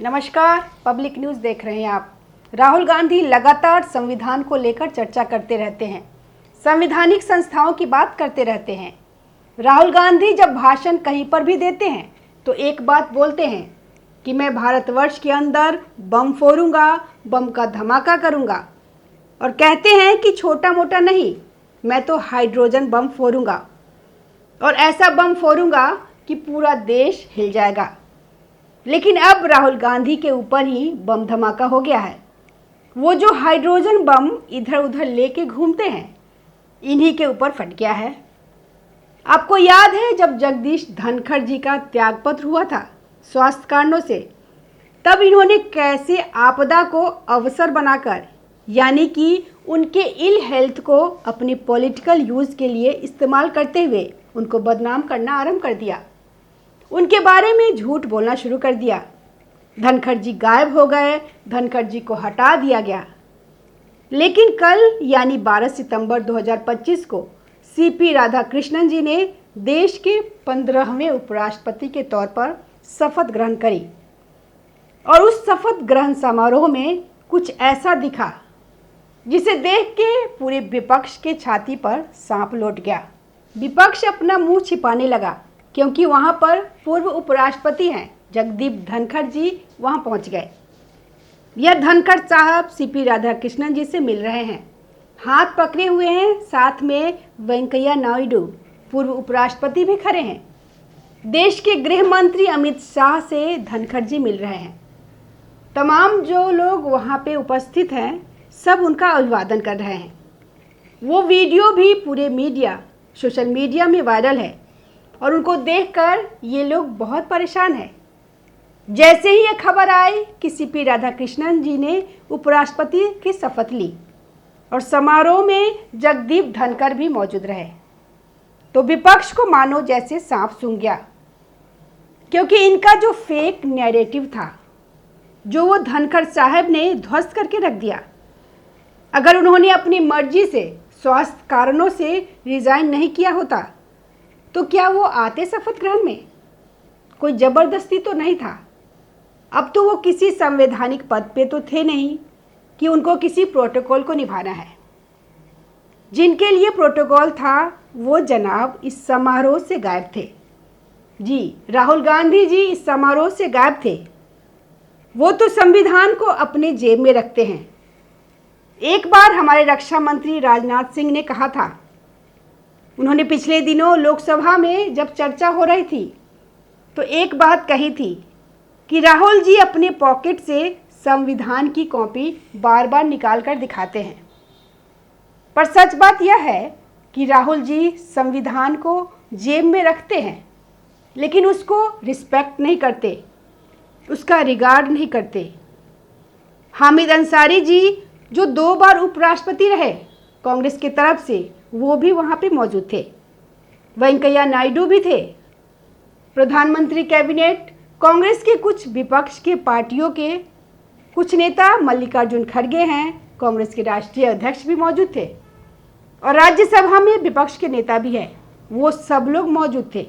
नमस्कार, public news देख रहे हैं आप। राहुल गांधी लगातार संविधान को लेकर चर्चा करते रहते हैं, संवैधानिक संस्थाओं की बात करते रहते हैं। राहुल गांधी जब भाषण कहीं पर भी देते हैं तो एक बात बोलते हैं कि मैं भारतवर्ष के अंदर बम फोड़ूंगा, बम का धमाका करूंगा, और कहते हैं कि छोटा मोटा नहीं, मैं तो हाइड्रोजन बम फोड़ूंगा और ऐसा बम फोड़ूंगा कि पूरा देश हिल जाएगा। लेकिन अब राहुल गांधी के ऊपर ही बम धमाका हो गया है। वो जो हाइड्रोजन बम इधर उधर लेके घूमते हैं, इन्हीं के ऊपर फट गया है। आपको याद है जब जगदीश धनखड़ जी का त्यागपत्र हुआ था स्वास्थ्य कारणों से, तब इन्होंने कैसे आपदा को अवसर बनाकर, यानी कि उनके इल हेल्थ को अपने पॉलिटिकल यूज़ के लिए इस्तेमाल करते हुए उनको बदनाम करना आरंभ कर दिया, उनके बारे में झूठ बोलना शुरू कर दिया। धनखड़ जी गायब हो गए, धनखड़ जी को हटा दिया गया। लेकिन कल यानी 12 सितंबर 2025 को सीपी राधाकृष्णन जी ने देश के 15वें उपराष्ट्रपति के तौर पर शपथ ग्रहण करी, और उस शपथ ग्रहण समारोह में कुछ ऐसा दिखा जिसे देख के पूरे विपक्ष के छाती पर सांप लौट गया। विपक्ष अपना मुंह छिपाने लगा, क्योंकि वहां पर पूर्व उपराष्ट्रपति हैं जगदीप धनखड़ जी वहां पहुंच गए। यह धनखड़ साहब सीपी राधाकृष्णन जी से मिल रहे हैं, हाथ पकड़े हुए हैं, साथ में वेंकैया नायडू पूर्व उपराष्ट्रपति भी खड़े हैं। देश के गृह मंत्री अमित शाह से धनखड़ जी मिल रहे हैं। तमाम जो लोग वहां पे उपस्थित हैं सब उनका अभिवादन कर रहे हैं। वो वीडियो भी पूरे सोशल मीडिया में वायरल है, और उनको देखकर ये लोग बहुत परेशान हैं। जैसे ही ये खबर आई कि सीपी राधाकृष्णन जी ने उपराष्ट्रपति की शपथ ली और समारोह में जगदीप धनखड़ भी मौजूद रहे, तो विपक्ष को मानो जैसे सांप सूंघ गया, क्योंकि इनका जो फेक नैरेटिव था, जो वो धनखड़ साहब ने ध्वस्त करके रख दिया। अगर उन्होंने अपनी मर्जी से स्वास्थ्य कारणों से रिजाइन नहीं किया होता तो क्या वो आते शपथ ग्रहण में? कोई ज़बरदस्ती तो नहीं था। अब तो वो किसी संवैधानिक पद पे तो थे नहीं कि उनको किसी प्रोटोकॉल को निभाना है। जिनके लिए प्रोटोकॉल था वो जनाब इस समारोह से गायब थे। जी, राहुल गांधी जी इस समारोह से गायब थे। वो तो संविधान को अपने जेब में रखते हैं। एक बार हमारे रक्षा मंत्री राजनाथ सिंह ने कहा था, उन्होंने पिछले दिनों लोकसभा में जब चर्चा हो रही थी तो एक बात कही थी कि राहुल जी अपने पॉकेट से संविधान की कॉपी बार बार निकाल कर दिखाते हैं। पर सच बात यह है कि राहुल जी संविधान को जेब में रखते हैं, लेकिन उसको रिस्पेक्ट नहीं करते, उसका रिगार्ड नहीं करते। हामिद अंसारी जी जो 2 बार उपराष्ट्रपति रहे कांग्रेस की तरफ से, वो भी वहाँ पे मौजूद थे। वेंकैया नायडू भी थे। प्रधानमंत्री कैबिनेट कांग्रेस के कुछ विपक्ष के पार्टियों के कुछ नेता, मल्लिकार्जुन खड़गे हैं, कांग्रेस के राष्ट्रीय अध्यक्ष भी मौजूद थे, और राज्यसभा में विपक्ष के नेता भी हैं। वो सब लोग मौजूद थे।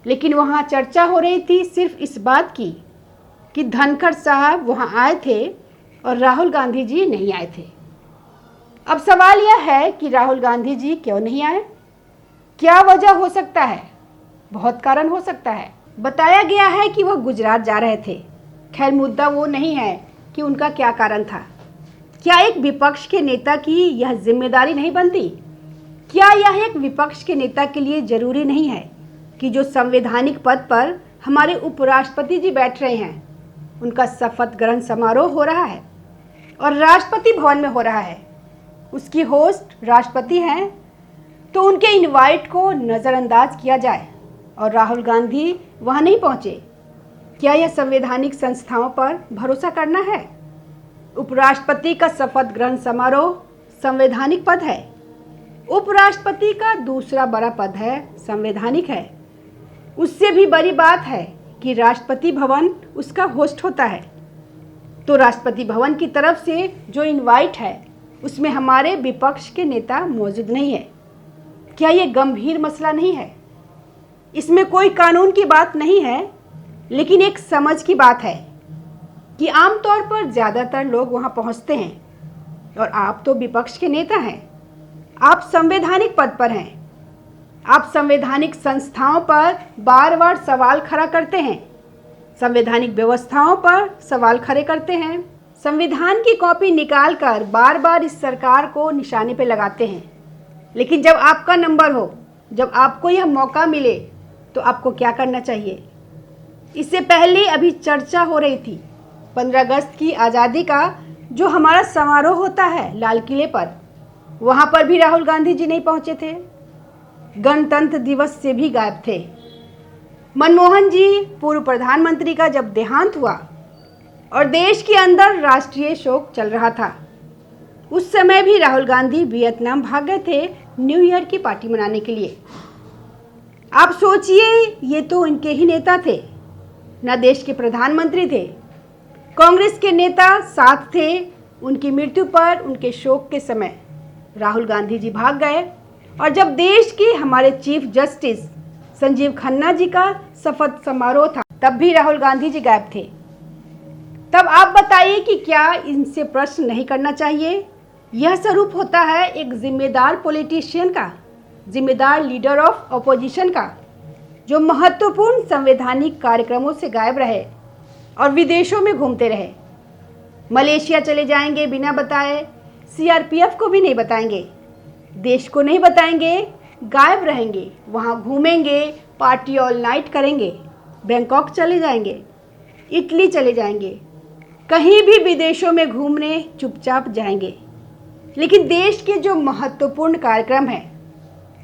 लेकिन वहाँ चर्चा हो रही थी सिर्फ इस बात की कि धनखड़ साहब वहाँ आए थे और राहुल गांधी जी नहीं आए थे। अब सवाल यह है कि राहुल गांधी जी क्यों नहीं आए? क्या वजह हो सकता है? बहुत कारण हो सकता है। बताया गया है कि वह गुजरात जा रहे थे। खैर, मुद्दा वो नहीं है कि उनका क्या कारण था। क्या एक विपक्ष के नेता की यह जिम्मेदारी नहीं बनती? क्या यह एक विपक्ष के नेता के लिए जरूरी नहीं है कि जो संवैधानिक पद पर हमारे उपराष्ट्रपति जी बैठ रहे हैं, उनका शपथ ग्रहण समारोह हो रहा है और राष्ट्रपति भवन में हो रहा है, उसकी होस्ट राष्ट्रपति हैं, तो उनके इनवाइट को नज़रअंदाज किया जाए और राहुल गांधी वहां नहीं पहुंचे? क्या यह संवैधानिक संस्थाओं पर भरोसा करना है? उपराष्ट्रपति का शपथ ग्रहण समारोह संवैधानिक पद है। उपराष्ट्रपति का दूसरा बड़ा पद है, संवैधानिक है। उससे भी बड़ी बात है कि राष्ट्रपति भवन उसका होस्ट होता है। तो राष्ट्रपति भवन की तरफ से जो इनवाइट है उसमें हमारे विपक्ष के नेता मौजूद नहीं है। क्या ये गंभीर मसला नहीं है? इसमें कोई कानून की बात नहीं है, लेकिन एक समझ की बात है कि आमतौर पर ज़्यादातर लोग वहां पहुंचते हैं और आप तो विपक्ष के नेता हैं। आप संवैधानिक पद पर हैं। आप संवैधानिक संस्थाओं पर बार बार सवाल खड़ा करते हैं, संवैधानिक व्यवस्थाओं पर सवाल खड़े करते हैं, संविधान की कॉपी निकालकर बार बार इस सरकार को निशाने पे लगाते हैं। लेकिन जब आपका नंबर हो, जब आपको यह मौका मिले, तो आपको क्या करना चाहिए? इससे पहले अभी चर्चा हो रही थी 15 अगस्त की आज़ादी का जो हमारा समारोह होता है लाल किले पर, वहाँ पर भी राहुल गांधी जी नहीं पहुँचे थे। गणतंत्र दिवस से भी गायब थे। मनमोहन जी पूर्व प्रधानमंत्री का जब देहांत हुआ और देश के अंदर राष्ट्रीय शोक चल रहा था, उस समय भी राहुल गांधी वियतनाम भाग गए थे न्यू ईयर की पार्टी मनाने के लिए। आप सोचिए, ये तो इनके ही नेता थे, ना देश के प्रधानमंत्री थे। कांग्रेस के नेता साथ थे। उनकी मृत्यु पर, उनके शोक के समय राहुल गांधी जी भाग गए। और जब देश के हमारे चीफ जस्टिस संजीव खन्ना जी का शपथ समारोह था, तब भी राहुल गांधी जी गायब थे। तब आप बताइए कि क्या इनसे प्रश्न नहीं करना चाहिए? यह स्वरूप होता है एक जिम्मेदार पॉलिटिशियन का, जिम्मेदार लीडर ऑफ ऑपोजिशन का, जो महत्वपूर्ण संवैधानिक कार्यक्रमों से गायब रहे और विदेशों में घूमते रहे। मलेशिया चले जाएंगे बिना बताए, सीआरपीएफ को भी नहीं बताएंगे, देश को नहीं बताएंगे, गायब रहेंगे, वहाँ घूमेंगे, पार्टी ऑल नाइट करेंगे, बैंकॉक चले जाएंगे, इटली चले जाएंगे, कहीं भी विदेशों में घूमने चुपचाप जाएंगे। लेकिन देश के जो महत्वपूर्ण कार्यक्रम हैं,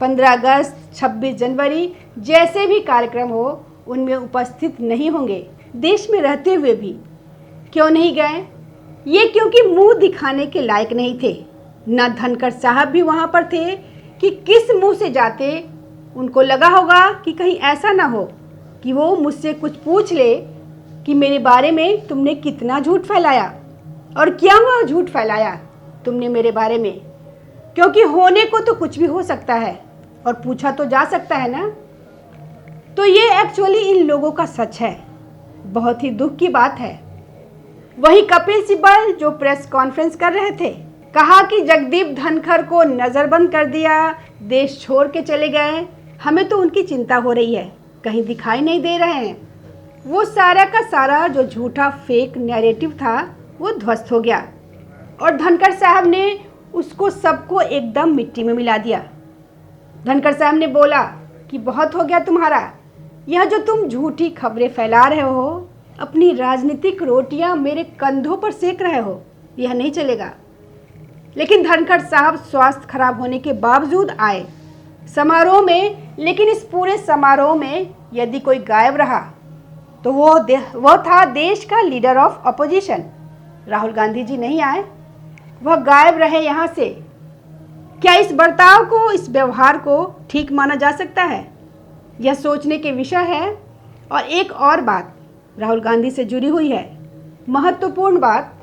15 अगस्त, 26 जनवरी जैसे भी कार्यक्रम हो, उनमें उपस्थित नहीं होंगे। देश में रहते हुए भी क्यों नहीं गए? ये क्योंकि मुंह दिखाने के लायक नहीं थे। ना धनखड़ साहब भी वहाँ पर थे कि किस मुंह से जाते। उनको लगा होगा कि कहीं ऐसा ना हो कि वो मुझसे कुछ पूछ ले कि मेरे बारे में तुमने कितना झूठ फैलाया और क्या हुआ झूठ फैलाया तुमने मेरे बारे में। क्योंकि होने को तो कुछ भी हो सकता है और पूछा तो जा सकता है ना। तो ये एक्चुअली इन लोगों का सच है। बहुत ही दुख की बात है। वही कपिल सिब्बल जो प्रेस कॉन्फ्रेंस कर रहे थे, कहा कि जगदीप धनखड़ को नज़रबंद कर दिया, देश छोड़ के चले गए। हमें तो उनकी चिंता हो रही है, कहीं दिखाई नहीं दे रहे हैं। वो सारा का सारा जो झूठा फेक नैरेटिव था वो ध्वस्त हो गया और धनखड़ साहब ने उसको सबको एकदम मिट्टी में मिला दिया। धनखड़ साहब ने बोला कि बहुत हो गया तुम्हारा, यह जो तुम झूठी खबरें फैला रहे हो, अपनी राजनीतिक रोटियां मेरे कंधों पर सेक रहे हो, यह नहीं चलेगा। लेकिन धनखड़ साहब स्वास्थ्य खराब होने के बावजूद आए समारोह में। लेकिन इस पूरे समारोह में यदि कोई गायब रहा तो वो था देश का leader of opposition. Rahul Gandhi ji नहीं आए, वह गायब रहे यहाँ से। क्या इस बर्ताव को, इस व्यवहार को ठीक माना जा सकता है? यह सोचने के विषय है। और एक और बात राहुल गांधी से जुड़ी हुई है, महत्वपूर्ण बात।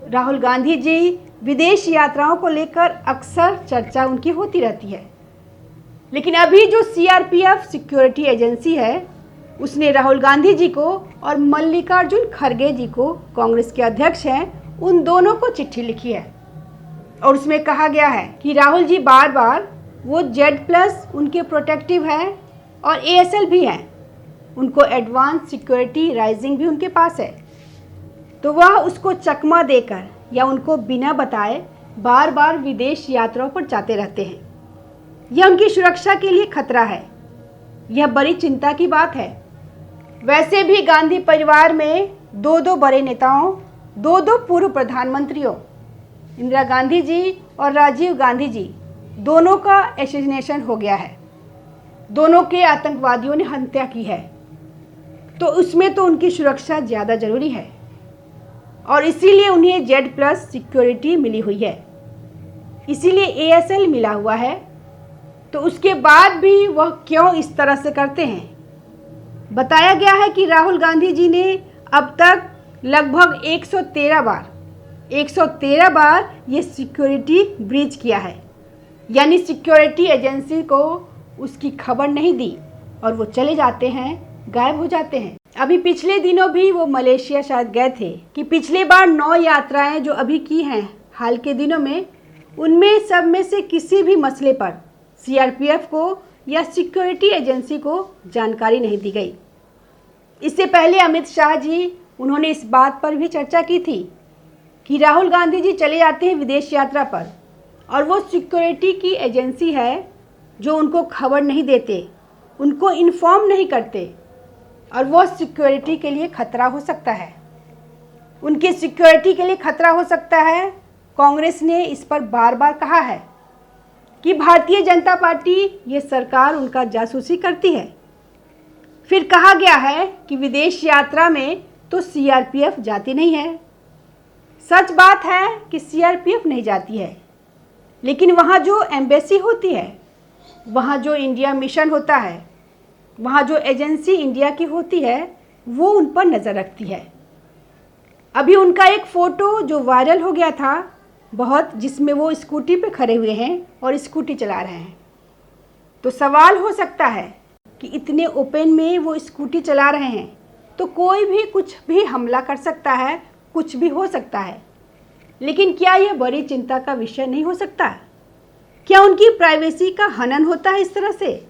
राहुल गांधी जी विदेश यात्राओं को लेकर अक्सर चर्चा उनकी होती रहती है। लेकिन अभी जो सीआरपीएफ सिक्योरिटी एजेंसी है, उसने राहुल गांधी जी को और मल्लिकार्जुन खड़गे जी को, कांग्रेस के अध्यक्ष हैं, उन दोनों को चिट्ठी लिखी है। और उसमें कहा गया है कि राहुल जी बार बार वो Z+ उनके प्रोटेक्टिव है और ASL भी हैं, उनको एडवांस सिक्योरिटी राइजिंग भी उनके पास है। तो वह उसको चकमा देकर या उनको बिना बताए बार बार विदेश यात्राओं पर जाते रहते हैं। यह उनकी सुरक्षा के लिए खतरा है। यह बड़ी चिंता की बात है। वैसे भी गांधी परिवार में 2 बड़े नेताओं, 2 पूर्व प्रधानमंत्रियों, इंदिरा गांधी जी और राजीव गांधी जी, दोनों का एसेसिनेशन हो गया है। दोनों के आतंकवादियों ने हत्या की है। तो उसमें तो उनकी सुरक्षा ज़्यादा ज़रूरी है और इसीलिए उन्हें Z+ सिक्योरिटी मिली हुई है, इसीलिए ASL मिला हुआ है। तो उसके बाद भी वह क्यों इस तरह से करते हैं? बताया गया है कि राहुल गांधी जी ने अब तक लगभग 113 बार ये सिक्योरिटी ब्रीच किया है, यानी सिक्योरिटी एजेंसी को उसकी खबर नहीं दी और वो चले जाते हैं, गायब हो जाते हैं। अभी पिछले दिनों भी वो मलेशिया शायद गए थे कि पिछली बार 9 यात्राएं जो अभी की हैं हाल के दिनों में, उनमें सब में से किसी भी मसले पर सीआरपीएफ को या सिक्योरिटी एजेंसी को जानकारी नहीं दी गई। इससे पहले अमित शाह जी उन्होंने इस बात पर भी चर्चा की थी कि राहुल गांधी जी चले जाते हैं विदेश यात्रा पर और वो सिक्योरिटी की एजेंसी है जो उनको खबर नहीं देते, उनको इन्फॉर्म नहीं करते और वो सिक्योरिटी के लिए खतरा हो सकता है। उनकी सिक्योरिटी के लिए खतरा हो सकता है। कांग्रेस ने इस पर बार बार कहा है कि भारतीय जनता पार्टी ये सरकार उनका जासूसी करती है। फिर कहा गया है कि विदेश यात्रा में तो सीआरपीएफ जाती नहीं है। सच बात है कि सीआरपीएफ नहीं जाती है, लेकिन वहाँ जो एम्बेसी होती है, वहाँ जो इंडिया मिशन होता है, वहाँ जो एजेंसी इंडिया की होती है, वो उन पर नज़र रखती है। अभी उनका एक फ़ोटो जो वायरल हो गया था बहुत, जिसमें वो स्कूटी पे खड़े हुए हैं और स्कूटी चला रहे हैं। तो सवाल हो सकता है कि इतने ओपन में वो स्कूटी चला रहे हैं तो कोई भी कुछ भी हमला कर सकता है, कुछ भी हो सकता है। लेकिन क्या यह बड़ी चिंता का विषय नहीं हो सकता? क्या उनकी प्राइवेसी का हनन होता है इस तरह से?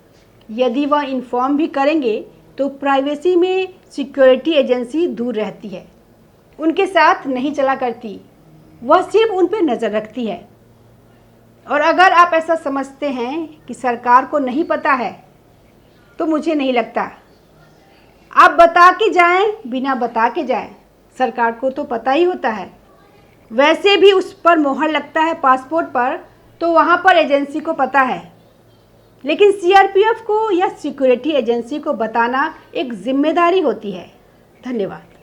यदि वह इन्फॉर्म भी करेंगे तो प्राइवेसी में सिक्योरिटी एजेंसी दूर रहती है, उनके साथ नहीं चला करती, वह सिर्फ उन पर नज़र रखती है। और अगर आप ऐसा समझते हैं कि सरकार को नहीं पता है तो मुझे नहीं लगता। आप बता के जाएं, बिना बता के जाएं, सरकार को तो पता ही होता है। वैसे भी उस पर मोहर लगता है पासपोर्ट पर, तो वहाँ पर एजेंसी को पता है। लेकिन सीआरपीएफ को या सिक्योरिटी एजेंसी को बताना एक जिम्मेदारी होती है। धन्यवाद।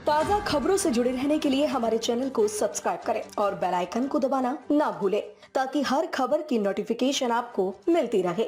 ताज़ा खबरों से जुड़े रहने के लिए हमारे चैनल को सब्सक्राइब करें और बेल आइकन को दबाना ना भूलें, ताकि हर खबर की नोटिफिकेशन आपको मिलती रहे।